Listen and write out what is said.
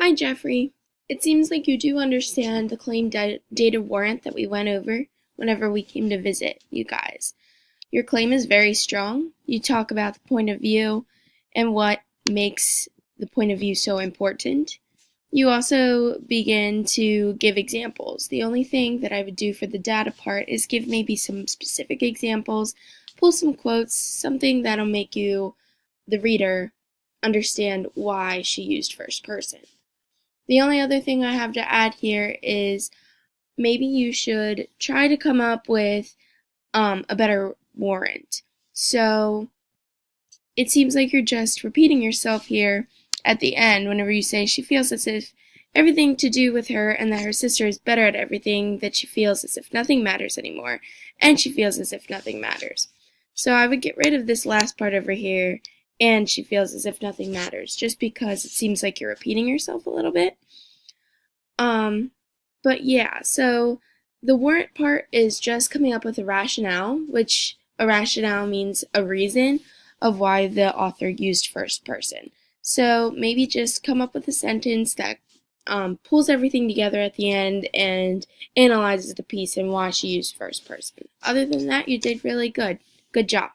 Hi, Jeffrey. It seems like you do understand the claim data warrant that we went over whenever we came to visit you guys. Your claim is very strong. You talk about the point of view and what makes the point of view so important. You also begin to give examples. The only thing that I would do for the data part is give maybe some specific examples, pull some quotes, something that'll make you, the reader, understand why she used first person. The only other thing I have to add here is maybe you should try to come up with a better warrant. So it seems like you're just repeating yourself here at the end whenever you say she feels as if everything to do with her and that her sister is better at everything, that she feels as if nothing matters anymore, and she feels as if nothing matters. So I would get rid of this last part over here, and she feels as if nothing matters, just because it seems like you're repeating yourself a little bit. But yeah, so the warrant part is just coming up with a rationale, which a rationale means a reason of why the author used first person. So maybe just come up with a sentence that pulls everything together at the end and analyzes the piece and why she used first person. Other than that, you did really good. Good job.